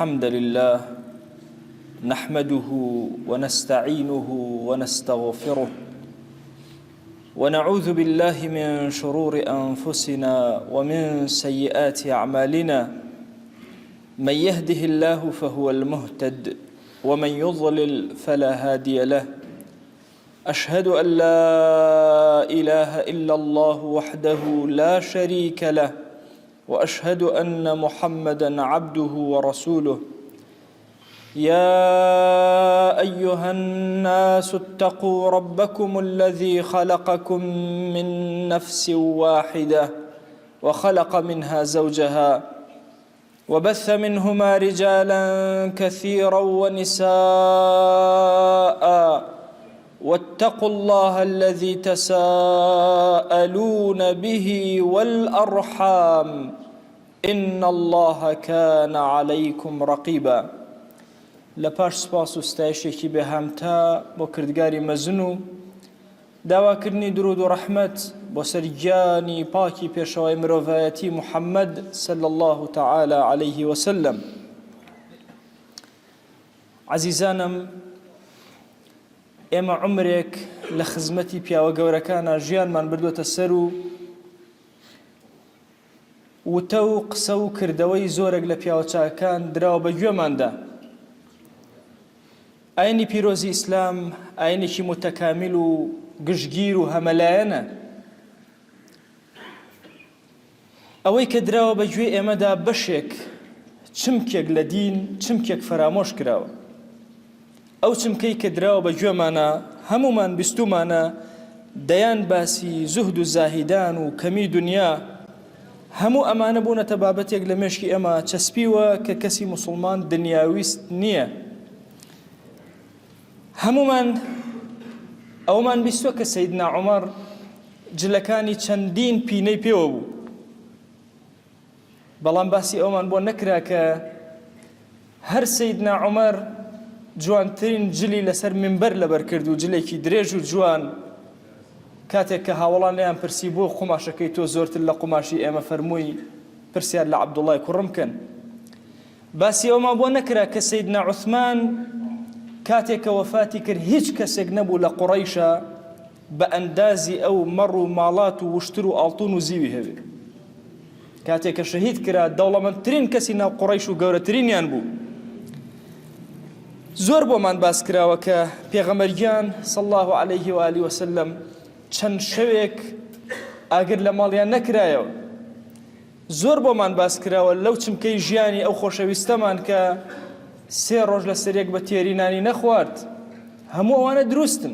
الحمد لله نحمده ونستعينه ونستغفره ونعوذ بالله من شرور أنفسنا ومن سيئات أعمالنا من يهده الله فهو المهتد ومن يضلل فلا هادي له أشهد أن لا إله إلا الله وحده لا شريك له وأشهد أن محمدًا عبده ورسوله يا أيها الناس اتقوا ربكم الذي خلقكم من نفس واحدة وخلق منها زوجها وبث منهما رجالا كثيرا ونساء واتقوا الله الذي تساءلون به والأرحام إن الله كان عليكم رقيبا لپاش سپاس و ستایشێکی بێهامتا بۆ کردگاری مەزن و داواکردنی درود و ڕەحمەت بۆ سەر گیانی پاکی پێشەوای مرۆڤایەتی محەممەد صلی الله تعالی عليه وسلم. عەزیزانم، ئێمە عومرێک لە خزمەتی پیاوە گەورەکانە ژیانمان بردووەتە سەر و وتە و قسە و کردەوەی زۆرێک لە پیاوە چاکان دراوە بە گوێماندا. ئاینی پیرۆزی ئیسلام ئاینێکی متەکامیل و گشتگیر و هەمەلایەنە. ئەوەی کە دراوە بە گوێ ئێمەدا بەشێک چمکێک لە دین چمکێک فرامۆش کراوە. ئەو چمکەی کە دراوە بە گوێمانە هەمومان بیستومانە دەیان باسی زوهد و زاهیدان و کەمی دنیا هەموو ئەمانە بوونەتە بابەتێک لە مێشکی ئێمە چەسپیوە کە کەسی موسڵمان دنیاویست نییە. هەمومان ئەومان بیستوە کە سەیدنا عومەر جلەکانی چەندین پینەی پێوە بوو، بەڵام باسی ئەومان بۆ نەکرا کە هەر سەیدنا عومەر جوانترین جلی لەسەر منبەر لەبەر کرد و جلێکی درێژ و جوان کاتێک کە هاوڵان لێیان پرسی بۆ قوماشەکەی تۆ زۆرتر لە قوماشی ئێمە فەرمووی پرسیار لە عەبدوڵڵای کوڕم بکەن. باسی ئەومان بۆ نەکرا کە سەیدنا عوسمان کاتێک کە وەفاتی کرد هیچ کەسێک نەبوو لە قوڕەیشە بە ئەندازی ئەو مەڕ و ماڵات و وشتر و ئاڵتون و زیوی هەبێ. کاتێک کە شەهید کرا دەوڵەمەندترین کەسی ناو قوڕەیش و گەورەترینیان بوو. زۆر بۆمان باس کراوە کە پێغەمبەرگیان صلی الله عليه و آله وسلم چەند شەوێک ئاگر لە ماڵیان نەکرایەوە. زۆر بۆمان باس کراوە لەو چمکەی ژیانی ئەو خۆشەویستەمان کە 3 ڕۆژ لە سەرێک بە تێری نانی نەخوارد. هەموو ئەوانە دروستن،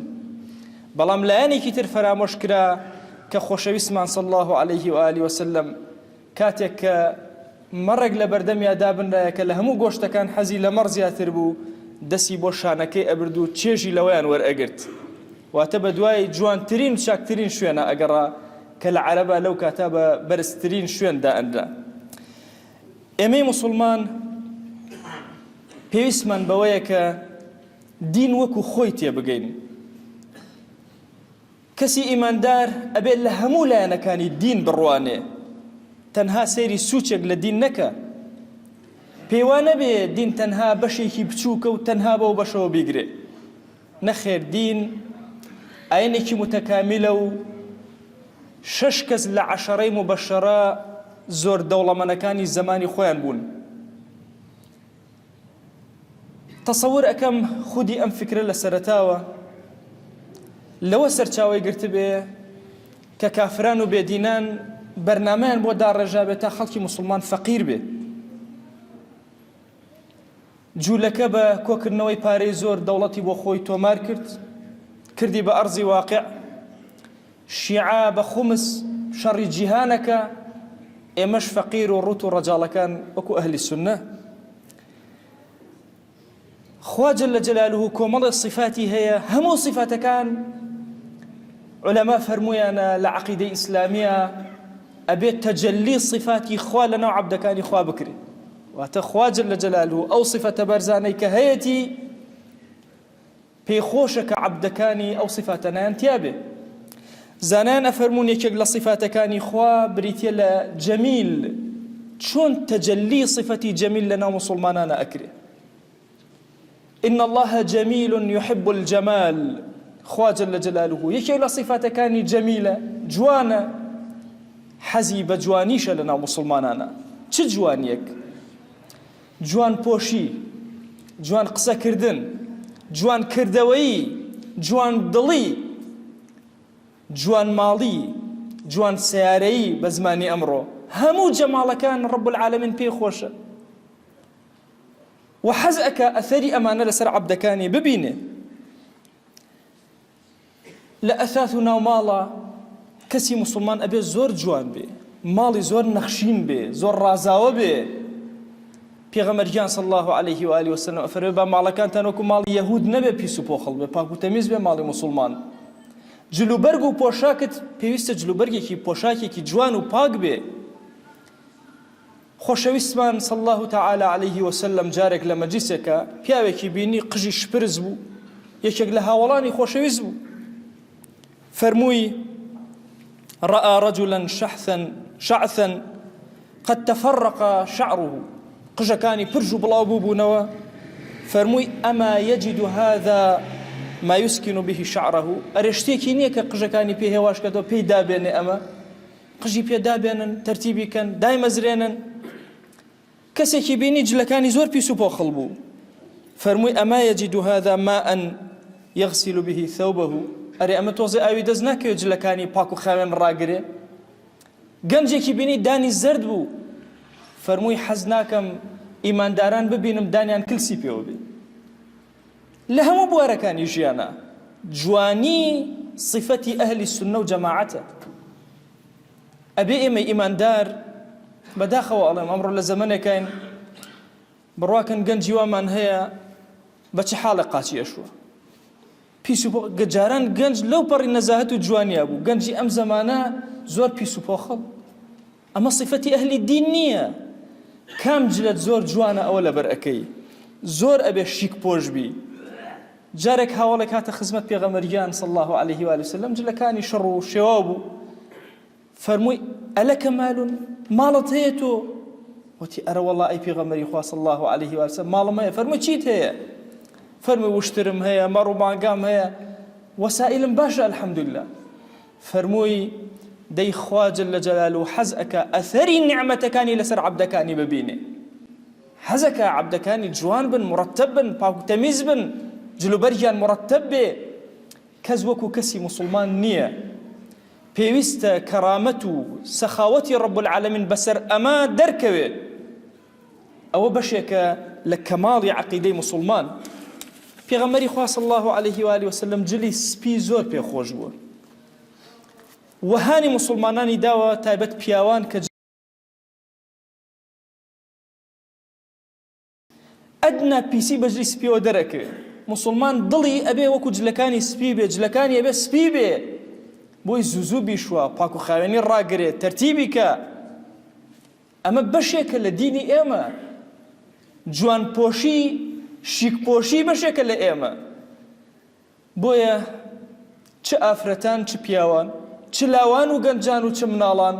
بەڵام لایەنێکی تر فرامۆش کرا کە خۆشەویستمان صلی الله عليه و آله وسلم کاتێک کە مەڕێک لە بەردەمیا دابنرایە کە لە هەموو گۆشتەکان حەزی لە مەڕ زیاتر بوو، دەستی بۆ شانەکەی ئەبرد و چێژی لەوەیان وەرئەگرت. واتە بە دوای جوانترین چاکترین شوێنە ئەگەڕا کە لە عەرەبا لەو کاتا بە بەرزترین شوێندا ئەنرا. ئێمەی موسڵمان پێویستمان بەوەیە کە دین وەکو خۆی تێبگەین. کەسی ئیماندار ئەبێت لە هەموو لایەنەکانی دین بڕوانێ، تەنها سەیری سوچێک لە دین نەکە. پێوان نەبێ دین تەنها بەشێکی بچووکە و تەنها بەو بەشەوە بیگرێ. نەخێر، دین ئاینێکی متەکامیلە و 6 کەس لە 10ەی مبەشەرە زۆر دەوڵەمەندەکانی زمانی خۆیان بوون. تەسەور ئەکەم خودی ئەم فکرە لە سەرەتاوە لەوە سەرچاوی گرت بێ کە کافران و بێدینان بەرنامەیان بۆ داڕێژابێت تا خەڵکی موسڵمان فەقیر بێ. جوولەکە بە کۆکردنەوەی پارەی زۆر دەوڵەتی بۆ خۆی تۆمار کردی بە ئەرزی واقع. شیعە بە خومس شەڕی جیهانەکە، ئێمەش فەقیر و ڕوت و ڕەجاڵەکان وەکو ئەهلی سوننە. خوا جەل جەلالوه کۆمەڵی صفاتی هەیە، هەموو صفاتەکان علەما فەرموویانە لە عەقیدەی ئیسلامیە ئەبێت تەجەلی صفاتی خوا لەناو عەبدەکانی خوا بکرێت. واتە خوا جەل جەلالوه ئەو صفەتە بەرزانەی کە هەیەتی پێخۆشە کە عەبدەکانی ئەو صفاتەنیان تیابێ. زانان ئەفەرمون یەکێک لە صفاتەکانی خوا بریتیە لە جەمیل، چۆن تەجەلی صفەتی جەمیل لەناو مسلمانانە ئەکرێ. إن الله جميل يحب الجمال، خوا جل جلاله یەکێک لە صفاتەکانی جەمیلە جوانە، حەزی بە جوانیشە لەناو مسلمانانە. چ جوانیەک؟ جوان پۆشی، جوان قسەکردن، جوان کردەوەیی، جوان دڵی، جوان ماڵی، جوان سیارەیی بە زمانی ئەمڕۆ. هەموو جەماڵەکان ڕەب العالەمین پێی خۆشە و حەز ئەکا ئەثەری ئەمانە لەسەر عەبدەکانی ببینێ. لە ئەثاث و ناوماڵە کەسی موسڵمان ئەبێ زۆر جوان بێ، ماڵی زۆر نەخشین بێ، زۆر ڕازاوە بێ. پێغەمبەرگیان صلی الله عليه و آله وسلم ئەفەرمێ با ماڵەکانتان وەکو ماڵی یەهود نەبێ پیس و پۆخەڵ بێ، پاک و تەمیز بێ ماڵی موسڵمان. جلوبەرگ و پۆشاکت پێویستە جلوبەرگێکی پۆشاکێکی جوان و پاک بێ. خۆشەویستمان صلی الله تعالی عليه وسلم جارێک لە مەجلیسێکە پیاوێکی بینی قژی شپرز بوو، یەکێک لە هاوڵانی خۆشەویست بوو. فەرمووی رأى رجلا شعثا قد تفرق شعره، قژەکانی پرژ و بڵاو بووبوونەوە. فەرمووی ئەما يجد هذا ما يسكن به شعره، ئەرێ شتێکی نییە کە قژەکانی پێ هێواشکەتەوە پێی دابێنێ، ئەمە قژی پێ دابێنن، تەرتیبی کەن، دایمەزرێنن. کەسێکی بینی جلەکانی زۆر پیس و پۆخڵ بوو. فەرمووی ئەما يجد هذا ماء يغسل به ثوبه، ئەرێ ئەمە تۆزێ ئاوی دەست ناکەوێت جلەکانی پاک و خاوێن ڕاگرێ. گەنجێکی بینی دانی زرد بوو. فەرمووی حەز ناکەم ئیمانداران ببینم دانیان کلسی پێوە بێ. لە هەموو بوارەکانی ژیانە جوانی صفەتی ئەهلی سونە و جەماعەتە. ئەبێ ئێمە ئیماندار بەداخەوە ئەڵێم ئەمڕۆ لە زەمانێکین بڕواکەن گەنجی وامان هەیە بە چ حاڵە قاچی ئەشووە. پیس و گەجاران گەنج لەو پەڕی نەزاهەت و جوانیا بوو. گەنجی ئەم زەمانە زۆر پیس و پۆخەڵ. ئەمە صفەتی ئەهلی دین نییە. کام جلت زۆر جوانە ئەوە لەبەر ئەەکەی، زۆر ئەبێ شیک پۆش بی. جارێک هاوڵێک هاتە خزمەت پێغەمبەریان صلی الله عليه و آله وسلم، جلەکانی شەڕ و شێوا بوو. فەرمووی ئەلەکە مالون، ماڵت هەیە تۆ؟ وتی ئەرە وەڵڵا ئەی پێغەمبەری خوا صلی الله عليه و آله وسلم ماڵم هەیە. فەرمووی چیت هەیە؟ فەرمووی وشترم هەیە، مەڕ و مانگام هەیە، وەسائلم باشە الحەمدولله. فەرمووی دەی خوا جل جلاله حەز ئەکا ئەثەری نیعمەتەکانی لەسەر عەبدەکانی ببینێ. حەز ئەکا عەبدەکانی جوان بن، مڕەتەب بن، پاک و تەمیز بن، جلوبەرگیان مڕەتەب بێ. کەس وەکو کەسی موسڵمان نییە. پێویستە کەرامەت و سەخاوەتی ڕەب العالەمین بەسەر ئەمە دەرکەوێ. ئەوە بەشێکە لە کەماڵی عەقیدەی موسڵمان. پێغەمبەری خوا صلی الله عليه و آله وسلم جلی سپی زۆر پێخۆش بووە. وهانی مسلمانانی داوە تایبەت پیاوان کە ئەدنا پیسی بەجلی سپیەوە دەرەکەوێت. مسلمان دڵی ئەبێ وەکو جلەکانی سپی بێ، جلەکانی ئەبێ سپی بێ، بۆی زوزوو بیشوە، پاک و خاوێنی ڕاگرێت، تەرتیبی کە. ئەمە بەشێکە لە دینی ئێمە. جوان پۆشی، شیک پۆشی بەشێکە لە ئێمە. بۆیە چ ئافرەتان چ پیاوان، چ لاوان و گەنجان و چ مناڵان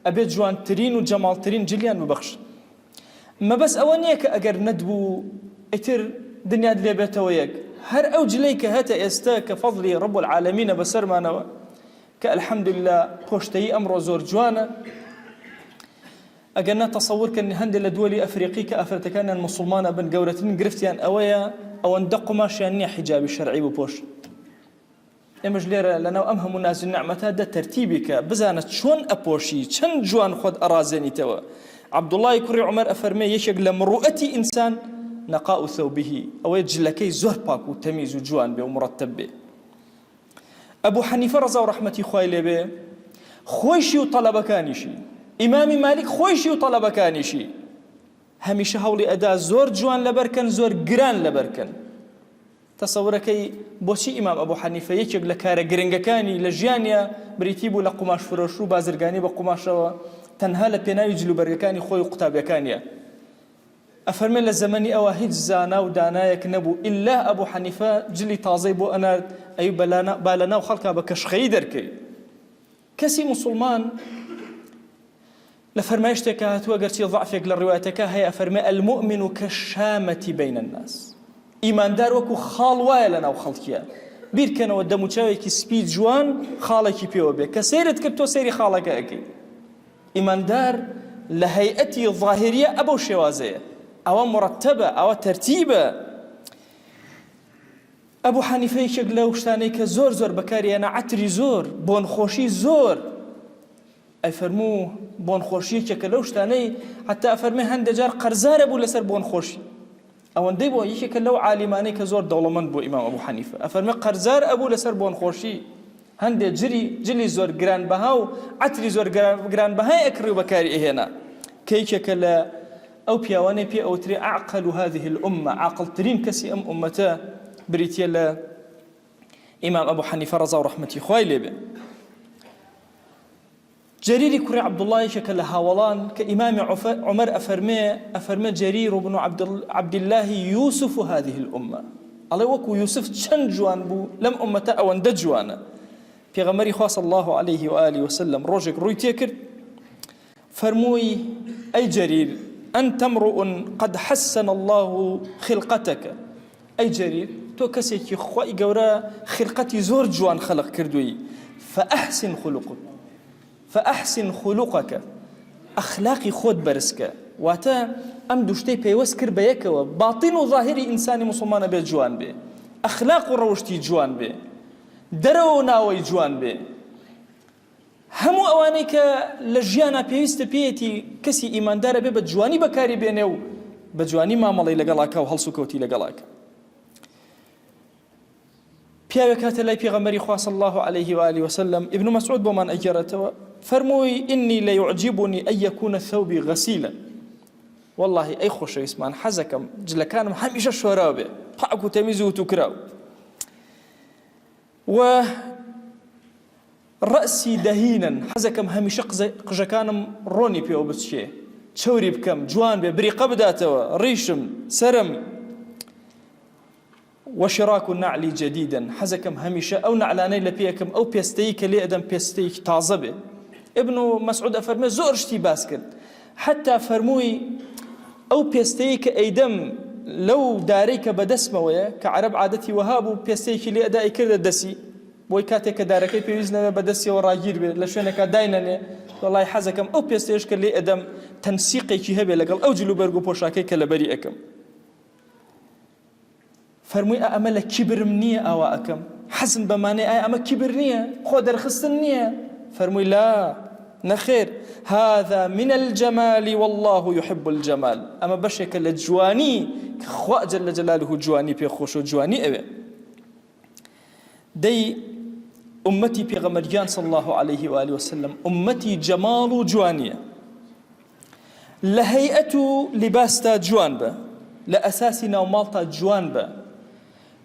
ئەبێت جوانترین و جەماڵترین جلیان ببەخشن. مەبەس ئەوە نییە کە ئەگەر نەدبوو ئیتر دنیات لێ بێتەوە یەک. هەر ئەو جلەی کە هەتە ئێستا کە فەضلی ڕەب العالەمینە بەسەرمانەوە کە الحەمدولله پۆشتەیی ئەمڕۆ زۆر جوانە. ئەگەر نەتەسەوورکەن هەندێک لە دووەلی ئەفریقی کە ئافرەتەکانیان موسڵمانە بن گەورەترین گرفتیان ئەوەیە ئەوەندە قوماشیان نییە حیجابی شەرعی بپۆشن. ئێمەش لێرە لەناو ئەم هەموو ناز و نعمەتە دە تەرتیبی کە بزانە چۆن ئەپۆشی، چەند جوان خۆت ئەڕازێنیتەوە. عەبدوڵڵای کوڕی عومەر ئەفەرمێ یەکێک لە مروئەتی ئینسان نەقاء ثەوبیه، ئەوەیە جلەکەی زۆر پاک و تەمیز و جوان بێ و مڕەتەب بێ. ئەبوو حەنیفە ڕەزا و ڕەحمەتی خوای لێبێ خۆیشی و تەڵەبەکانیشی، ئیمامی مالیک خۆیشی و تەڵەبەکانیشی هەمیشە هەوڵی ئەدا زۆر جوان لەبەرکەن، زۆر گران لەبەرکەن. تەسەورەکەی بۆچی ئیمام ئەبوو حەنیفە یەکێک لە کارە گرنگەکانی لە ژیانیا بریتی بوو لە قوماش فرۆش و بازرگانی بە قوماشەوە، تەنها لە پێناوی جلوبەرگەکانی خۆی و قوتابیەکانیە. ئەفەرمێ لە زەمەنی ئەوە هیچ زانا و دانایەک نەبوو ئیلا ئەبوو حەنیفە جلی تازەی بۆ ئەنارد ئەی با لەناو خەڵکا بە کەشخەیی دەرکەی. کەسی موسڵمان لفرمايشتك هاتوا قرتي ضعفك للروايتك هي أفرماء المؤمن كالشامة بين الناس إيمان دار وكو خال وايلنا وخلقيا بير كان ودمو تشاويكي سبيد جوان خالكي بيو بي كسيرت كبتو سيري خالك أكي إيمان دار لهيئتي الظاهرية أبو شوازية أو مرتبة أو ترتيبة أبو حنيفة يشق لو شتانيك زور زور بكاري أنا عتري زور بون خوشي زور أفرمو بون خوشي كلو شتاني حتى أفرمي هند جار قرزار أبو لسر بون خوشي أو ندي بو يشك لو عالماني كزور دولمن بو إمام أبو حنيفة أفرمي قرزار أبو لسر بون خوشي هند جري زور جران بهاو عتري زور جران بهاي أكري بكاري هنا كيشك لا أو بيواني بي أو تري أعقل هذه الأمة عقل ترين كسي أمته بريتيلا إمام أبو حنيفة رضا ورحمة خوالي به جرير كري عبد الله شكل هاولان كإمام عمر أفرمي جرير بن عبد الله يوسف هذه الأمة الله وكو يوسف شن جوان بو لم أمته أو اندد جوانا في غمري خاص الله عليه وآله وسلم روجك رويتيكر فرموي أي جرير أنت امرؤ قد حسن الله خلقتك أي جرير تو كسيكي خوائي قورا خلقتي زور جوان خلق كردوي فأحسن خلقك أخلاقي خود برسك واتا أم دوشتي بيوس كربيك باطن وظاهري إنساني مسلمان بي جوان بي أخلاق روشتي جوان بي درو ناوي جوان بي همو أوانيك لجيانا بيوست بيتي كسي إيمان دار بي بجواني بكاري بينيو بجواني ما مالي لقلاك وهلسو كوتي لقلاك پیاوێک هاتە لای پێغەمبەری خوا صلی الله عليه وآله وسلم ابن مسعود بۆمان ئەگەڕێتەوە فەرمووی إني ليعجبني أن يكون ثوبي غسيلا والله ئەی خۆشەویستمان حەزەکەم جلەکانم هەمیشە شۆراو بێ پاک و تەمیز و تووکراو و ڕەسی دەهینن حەزەکەم هەمیشە قژەکانم ڕۆنی پێوە بچێ چەوری بکەم جوان بێ بریقە بداتەوە ڕیشم سەرم وشراك النعل جديدا حزكم هميشه او نعلاني لبيكم او بيستيك لي ادم بيستيك تازبه ابن مسعود افرمي زورشتي باسكت حتى فرموي او بيستيك ايدم لو داريك بدسمه كعرب عادتي وهاب بيستيك لي اداي كرد دسي بوي كاتك داركي بيزنا بدسي وراجير به لشونك داينني والله حزكم او بيستيك لي ادم تنسيقي كي هبه لقل او جلو برغو بوشاكي كلبري اكم فرمووی ئەمە لە کیبرم نییە ئاوا ئەکەم حەزم بەمانێ ئایا ئەمە کیبر نییە خۆ دەرخستن نییە فەرمووی لا نەخێر هذا من الجمال والله يحب الجمال ئەمە بەشێکە لە جوانی کە خوا جەل جەلاله جوانی پێخۆش و جوانی ئەوێ دەی ئومەتی پێغەمبەرگیان صلی الله عليه وآله وسلم ئومەتی جەماڵ و جوانیە لە هەیئەت و لیباستا جوان بە لە ئەساسی ناوماڵتا جوان بە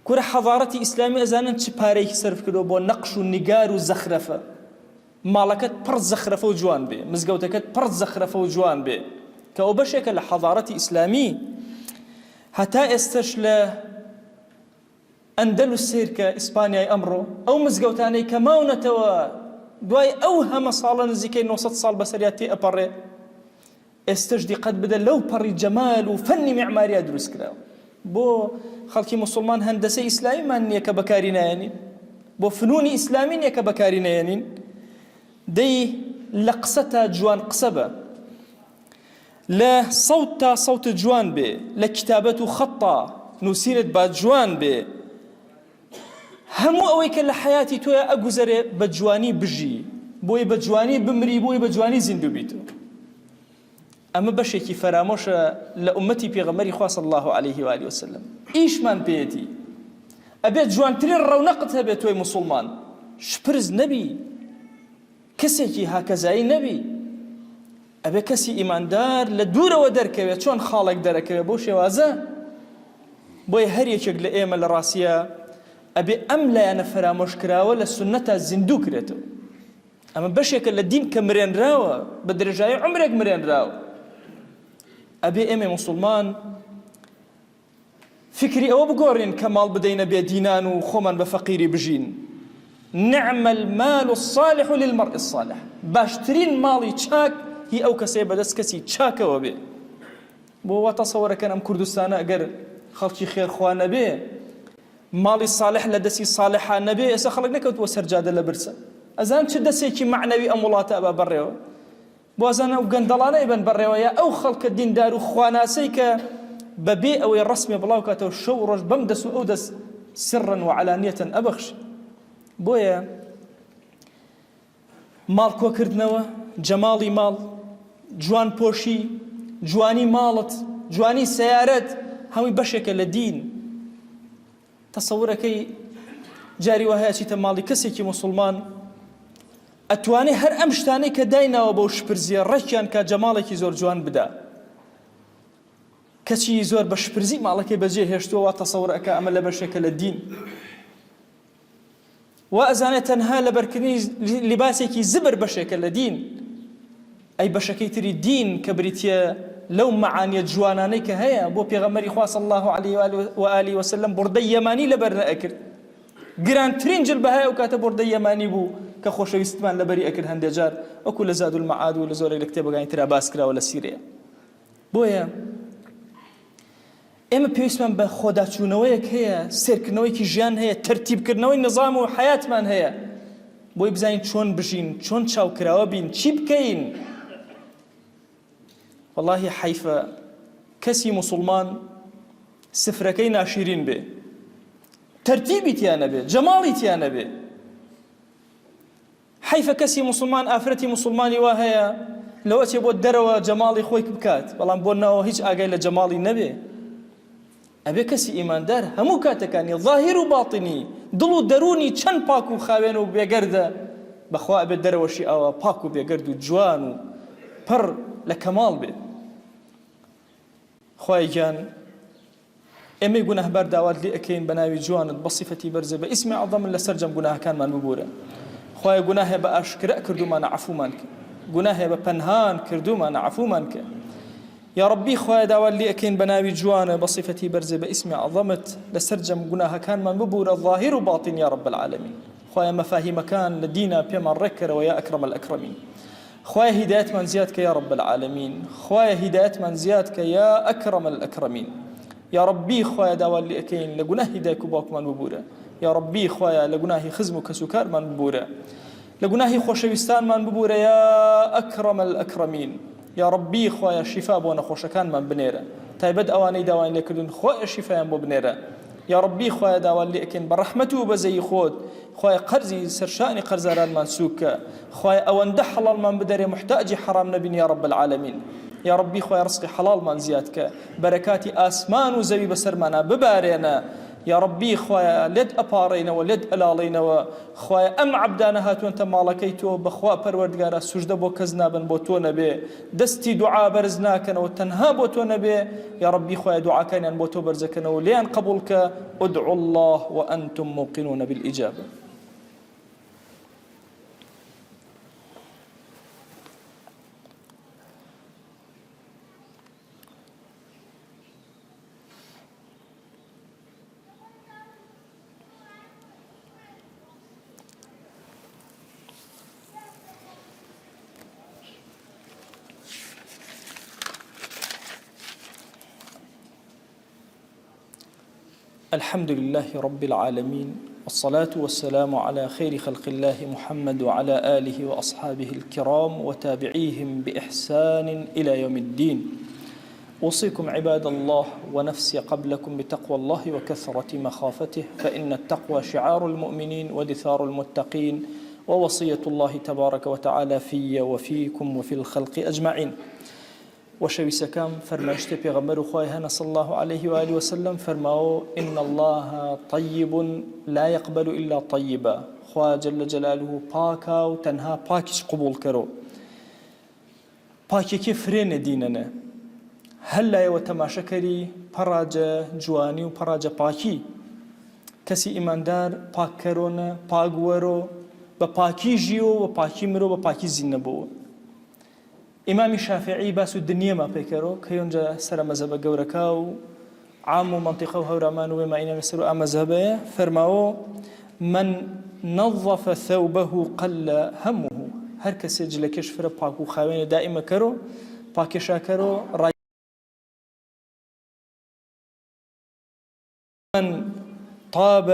كورة حضارتي إسلامي أزانا تشباريك صرف كدو بو نقش ونقار وزخرفة مالكت برد زخرفة وجوان بي مزقوتكت برد زخرفة وجوان بي كأوبشك لحضارتي إسلامي حتى استشل أندلس سيركا إسبانيا أمرو أو مزقوتاني كماونة دواي أوهم صالا نزيكي نوصد صال بسرياتي أبري استجدي قد بدل لو بري جمال وفن معماري أدرس كلاو بو خلقي مسلمان هندسة إسلامي من يك بكارينا يعني بو فنون إسلامي يك بكارينا يعني دي لقصتا جوان قصبة لا صوت جوان بي لا كتابة خطة نسيرت با جوان بي همو أويك لحياتي تويا أجوزر بجواني بجي بوي بجواني بمري بوي بجواني زندو بيتو أما بشيكي فراموش لأمتي بيغمري خوا صلى الله عليه وآله وسلم إيش من بيتي أبيت جوان ترين رونقتها بيتوي مسلمان شبرز نبي كسيكي هكذا نبي أبي كسي إيمان دار لدورة ودركة شون خالق دركة بوشي وازا بوي هريك يقل إيما لراسيا أبي أملا أنا فراموش كراوة للسنة الزندو كريتو أما بشيك الدين كمرين راوة بدرجاي عمرك مرين راوة أبي إمي مسلمان فكري أو بقورين كمال بدينا بيدينان وخومن بفقيري بجين نعم المال الصالح للمرء الصالح باشترين مالي تشاك هی ئەو کەسەیە بەدەست کەسی چاکەوە بێ. بۆ وا تەسەوەرەکەن ئەم کوردستانە ئەگەر خەڵکی خێرخوا نەبێ، ماڵی صالح لە دەستی صالحان نەبێ، ئێستا خەڵک نەکەوتووە سەرجادە لە برسە. ئەزان چ دەسێکی معنەوی ئەم وڵاتە ئەبا بەڕێوە، بۆ ئەزانە ئەو گەندەڵانە ئەبەن بەڕێوە، یا ئەو خەڵکە دیندار و خواناسەی کە بەبێ ئەوەی ڕسمێ بڵاو کاتەوە شەو ڕۆژ بەم دەست و ئەو دەست سرن و علانیەتەن ئەبەخش. بۆیە ماڵ کۆکردنەوە، جەماڵی ماڵ، جوان پۆشی، جوانی ماڵت، جوانی سیارەت، هەمووی بەشێکە لە دین. تەسەورەکەی جاری وهەیە چیتە ماڵی کەسێکی موسڵمان ئەتوانێ هەر ئەم شتانەی کە دایناوە بەو شپرزیە ڕێکیان کە جەماڵێکی زۆر جوان بدا. کەچی زۆر بە شپرزی ماڵەکەی بەجێ هێشتووە، وا تەسەورەکە ئەمە لە بەشێکە لە دین. وا ئەزانێت تەنها لە بەرکردنی لیباسێکی زبر بەشێکە لە دین. ئەی بەشەکەی تری دین کە بریتە لەو معانیە جوانانەی کە هەیە. بۆ پێغەمبەری خوا صلی الله علیه و آله وسلم بوردەی یەمانی لەبەر نەئەکرد. گرانترین جلبەهای ئەو کاتە بوردەی یەمانی بوو کە خۆشەویستمان لەبەری ئەکرد هەندێک جار، وەکو لە زاد المعاد و لە زۆرێک لە کتێبەکانی ترا باس کراوە لە سیرەیە. بۆیە ئێمە پێویستمان بە خۆداچوونەوەیەک هەیە، سێرکردنەوەیکی ژیان هەیە، تەرتیبکردنەوەی نظام و حیاتمان هەیە، بۆی بزانین چۆن بژین، چۆن چاوکراوە بین، چی بکەین. والله حیفە کەسی موسڵمان سفرەکەی ناشیرین بێ، تەرتیبی تیانە بێ، جەماڵی تیانە بێ. حیفە کەسی موسڵمان ئافرەتی موسڵمانی وا هەیە لەوە چێ بۆ دەرەوە جەماڵی خۆی بکات، بەڵام بۆ ناوە هیچ ئاگای لە جەماڵی نەبێ. ئەبێ کەسی ئیماندار هەموو کاتەکانی ظاهیر و باڵتینی، دڵ و دەرونی چەند پاک و خاوێن و بێگەردە، بەخوا ئەبێت دەرەوەشی ئەوە پاک و بێگەرد و جوان و پڕ لە کەماڵ بێ. خوای گیان ئێمەی گوناهبار داوات لێ ئەکەین بە ناوی جوانت بە صیفەتی بەرزە بە ئیسمی عەظەم لەسەر جەم گوناهەکانمان ببورە. خوای گوناهێ بە ئاشکرا کردومانە عەفومان کە، گوناهێ بە پەنهان کردومانە عەفومان کە. یا ربی خوای داوات لێ ئەکەین بە ناوی جوانە بە صیفەتی بەرزە بە ئیسمی عەظەمت لەسەر جەم گوناهەکانمان ببورە ظاهیر و باڵتین یا رب العالمین. خوای مەفاهیمەکان لە دینە پێمان ڕێککەرەوە یا ئەکرەم الئەکرەمین. خوای هدایەتمان زیاد کە یا رب العالمین، خوای هدایەتمان زیاد کە یا ئەکرەم الئەکرەمین. یا ربی خوای داوات لێ ئەکەین لە گوناهی دایک و باوکمان ببورە. یا ربی خوای لە گوناهی خزم و کەسوکارمان ببورە، لە گوناهی خۆشەویستانمان ببورە یا ئەکرەم الئەکرەمین. یا ربی خوای شیفا بۆ نەخۆشەکانمان بنێرە، تایبەت ئەوانەی داوای لێکردن خوای شیفایان بۆ بنێرە. یا ربی خوای داوات لێ ئەکەین بە ڕەحمەت و بەزەی خۆت، خوای قەرزی سەرشانی قەرزارانمان سووکە، خوای ئەوەندە حەڵالمان بدەرێ محتاجی حرام نەبین یا رب العالمین. یا ربی خوای ڕزقی حەڵالمان زیاد کە، بەرەکاتی ئاسمان و زەوی بەسەرمانە ببارێنە. یا ربی خوای لێت ئەپاڕێنەوە، لێت ئەلاڵێنەوە. خوای ئەم عەبدانە هاتوونتە ماڵەکەی تۆ، بەخوا پەروەردگارە سوژدە بۆ کەس نابن بۆ تۆ نەبێ، دەستی دوعا بەرز ناکەنەوە تەنها بۆ تۆ نەبێ. یا ربی خوای دوعاکانیان بۆ تۆ بەرزەکەنەوە، لێیان قبوڵ کە. ادعوا الله وأنتم موقنون بالإجابة. الحمد لله رب العالمين، والصلاة والسلام على خير خلق الله محمد وعلى آله وأصحابه الكرام وتابعيهم بإحسان إلى يوم الدين. أوصيكم عباد الله ونفسي قبلكم بتقوى الله وكثرة مخافته، فإن التقوى شعار المؤمنين ودثار المتقين، ووصية الله تبارك وتعالى في وفيكم وفي الخلق أجمعين. وشويسكام فرماشت پیغمبر خوای هنا صلى الله عليه وآله وسلم فرماو إن الله طيب لا يقبل إلا طيبا. خواه جل جلاله پاکا و تنها پاکش قبول کرو. پاکی که فرین دیننه هل لا يوتماشا کری پراجه جوانی و پراجه پاکی. کسی ایماندار پاک کرونه، پاک ورو، با پاکی جیو و پاکی مرو و پاکی زین بو. ئیمامی شافعی باس و دنیا ما پێکەرەوە کە یۆنجا سەرە مەزهبە گەورەکە و عام و منطقە و هەورامان و وێماینە لەسەر و ئامەزهبەیە فەرماوە من نظف ثوبه قل همه هەر کەسێ جلەکەش فرە پاک و خاوێنە دائیمە کەرۆ پاکێشا کەرۆ ڕای من طاب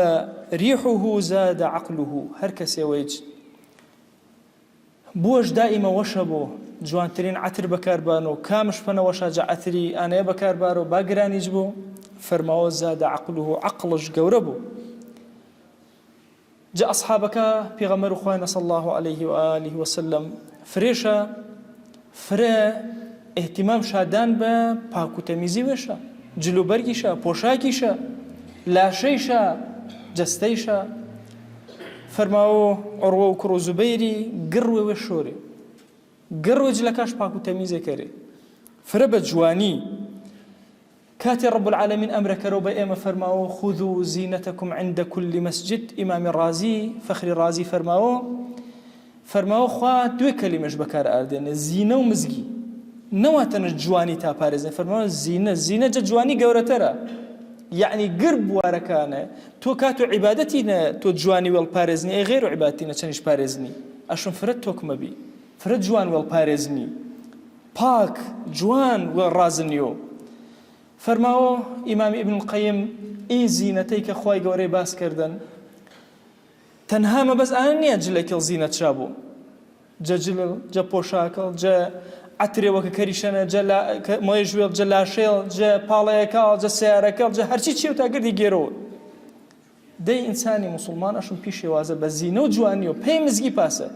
ريحه زاد عقله هەر کەسێ وەیج بۆش دائیمە وەشە بۆ جوانترین عتر بەکاربانەوە کامش پەنە وەشە جا عتری ئانەیە بەکاربارەوە باگرانیش بۆ فەرماوە زاد عقله عقلش گەورە بوو جا ئەصحابەکە پێغەمبەر خوایە صلی الله عليه وآله وسلم فرێشە فرە اهتمام شادان بە پاک و تەمیزی وێشە جلوبەرگیشە پۆشاکیشە لاشەیشە جەستەیشە فەرماوە عروە و کوڕ و زوبەیری گڕوێ وێ شۆرێ گڕوێ جلەکەش پاک و تەمیزێ کەرێ فرە بە جوانی كاتي رب العالمين أمر كروبا إما فرماو خذوا زينتكم عند كل مسجد إمام الرازي فخر الرازي فرماو خوا دوي كلمة بكار أردن زينة ومزجي نواتن الجواني تا بارزن فرماو زينة جواني قورة ترى يعني قرب واركانه تو كاتو عبادتنا تو جواني والبارزني أي غير عبادتنا تنش بارزني أشون فرد توك مبي فرد جوان والبارزني باك جوان والرازنيو فرماوە ئیمامی ئیبن القەیم ئەی زینەتەی کە خوای گەورەی باس کردن تەنها مەبەست ئەوە نییە جلێکڵ زینەت چابوو جە جلل جە پۆشاکڵ جە عترێ وەکە کەریشەنە جە مۆی ژوێڵ جە لاشێڵ جە پاڵەیەکاڵ جە سیارەکەڵ جە هەرچی چی و تا گردی گێرەوە دەی ئینسانی موسڵمان ئەشم پیش شێوازە بە زینە و جوانیەوە پێی مزگی پاسە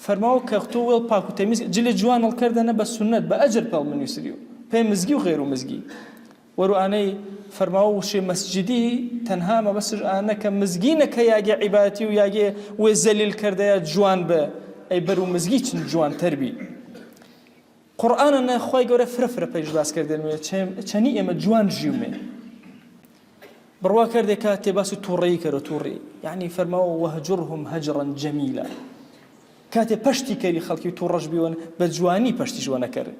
فەرماوە کە تۆ وێڵ پاک و تەمیز جلێ جوان هەڵکردنە بە سونەت بە ئەجر پەڵ منووسریوە پێی مزگی و غێر و مزگی وەروانەی فەرماوە وشێ مەسجدی تەنها مەبەسش ئانە کە مزگینە کە یاگێ عیباتی و یاگێ وێ زەلیل کردەیە جوان بە ئەی بەر و مزگی چن جوان تەربی قورئانە خوای گەورە فرە پێش باس کردنوێ چەنی ئێمە جوان ژیومێ بڕوا کردێک کە تێباسی تووڕەیی کەرە تووڕی یعنی فەرماوە وەهجرهم هەجرا جەمیلا کاتێ پەشتی کەری خەڵکی تووڕەش بیوەن بە جوانی پەشتیش وە نەکەرن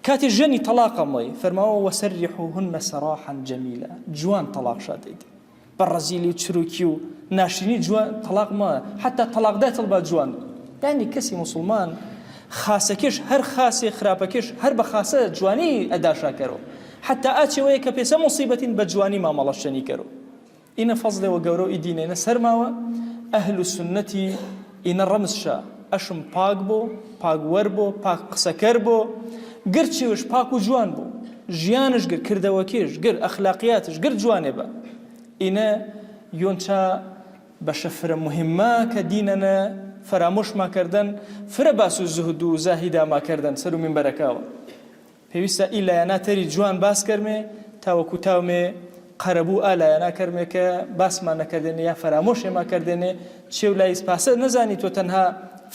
كاتي جني طلاق مي فرماوا وسرحوهن سراحا جميلا جوان طلاق شاديد بالرزيلي تشروكيو ناشرين جوان طلاق ما حتى طلاق دات البا جوان يعني كسي مسلمان خاسكش هر خاسي خرابكش هر بخاسه جواني ادا شاكرو حتى اتشي ويك بيس مصيبه بجواني ما مالشني كرو ان فضل وغورو ديننا سرماوا اهل السنه ان الرمشا اشم باغبو باغوربو باغ قسكربو گرچیوش پاک و جوان بوو ژیانش گر کردەوەکیش گر ئەخلاقیاتش گر جوانێ بە ئینە یۆنچا بەشە فرە مهمە کە دینەنە فرامۆشماکردن فرە باس و زهد و زاهیداماکردن سەر و منبەرەکەوە پێویستە ئی لایەنا تەری جوان باس کەرمێ تاوەکو تاومێ قەرەبوو ئا لایەنا کەرمێ کە باسمان نەکردێنێ یا فرامۆشێماکردێنێ چێ و لای پاسە نەزانی تۆ تەنها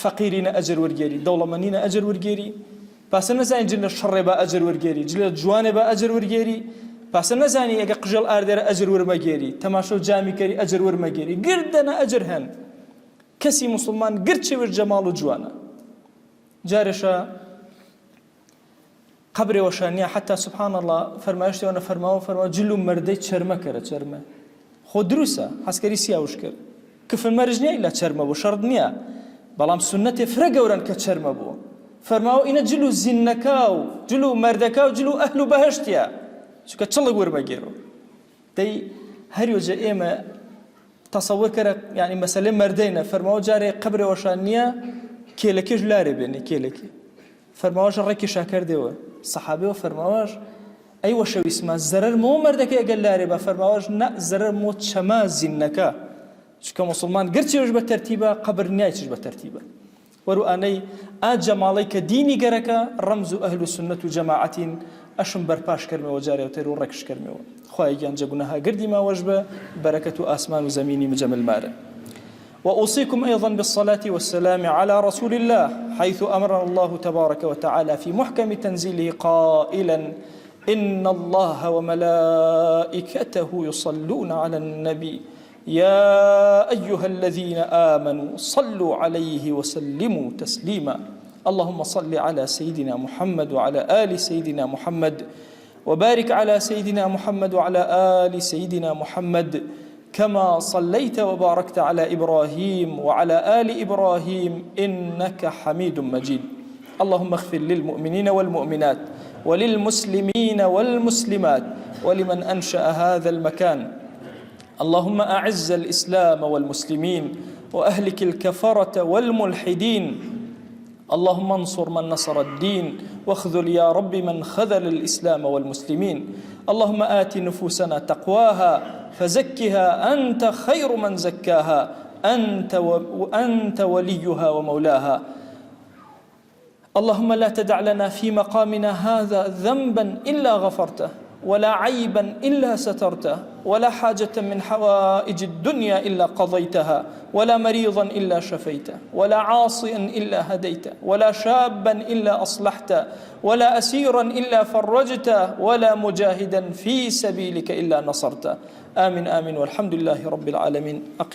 فەقیرینە ئەجر وەرگێری دەوڵەمەندینە ئەجر وەرگێری پاسە نەزانی جلە شەڕێ بە ئەجر وەرگێری جلە جوانێ بە ئەجر وەرگێری پاسە نەزانی ئەگە قژەڵ ئاردێرە ئەجر وەرمەگێری تەماشە و جامی کەری ئەجر وەرمەگێری گردەنە ئەجر هەن کەسی موسڵمان گرچێوش جەماڵ و جوانە جارێشە قبرێوەشە نییە حتا سبحان الله فەرمایشتێوەنە فەرماوە جل و مەردەی چەرمە کەرە چەرمە خۆ دروسە حەسکەری سیاوش کرد کفن مەرج نییە ئیلا چەرمە بوو شەڕ نییە بەڵام سونەتێ فرە گەورەن کە چەرمە بوو فرماو إن جلو زنكاو جلو مردكاو جلو أهل بهشتيا شو كتشلق ورمجيرو تي هريو جا إما تصور كرا يعني مثلا مردينا فرماو جاري قبر وشانية كيلكيج لاري بيني كيلكي فرماوش الركي شاكر ديوه صحابي وفرماوش أيوة شو اسمه الزرر مو مردك يقل لاري بفرماوش نا زرر مو شما زنكا شو كمسلمان قرتي وش بالترتيبه قبر نيايتش بالترتيبه ورواني اجمالي كديني غركا رمز اهل السنه جماعه اشم برپاش كرمه وجاري وتر وركش كرمه خويا جان جبناها قردي ما وجبه بركه اسمان وزميني مجمل مار واوصيكم ايضا بالصلاه والسلام على رسول الله حيث امرنا الله تبارك وتعالى في محكم تنزيله قائلا ان الله وملائكته يصلون على النبي يا أيها الذين آمنوا صلوا عليه وسلموا تسليما اللهم صل على سيدنا محمد وعلى آل سيدنا محمد وبارك على سيدنا محمد وعلى آل سيدنا محمد كما صليت وباركت على إبراهيم وعلى آل إبراهيم إنك حميد مجيد. اللهم اغفر للمؤمنين والمؤمنات وللمسلمين والمسلمات ولمن أنشأ هذا المكان. اللهم أعز الإسلام والمسلمين وأهلك الكفرة والملحدين. اللهم انصر من نصر الدين واخذل يا رب من خذل الإسلام والمسلمين. اللهم آت نفوسنا تقواها فزكها أنت خير من زكاها، أنت وليها ومولاها. اللهم لا تدع لنا في مقامنا هذا ذنبا إلا غفرته، ولا عيبا إلا سترته، ولا حاجة من حوائج الدنيا إلا قضيتها، ولا مريضا إلا شفيته، ولا عاصيا إلا هديته، ولا شابا إلا أصلحته، ولا أسيرا إلا فرجته، ولا مجاهدا في سبيلك إلا نصرته. آمين آمين والحمد لله رب العالمين.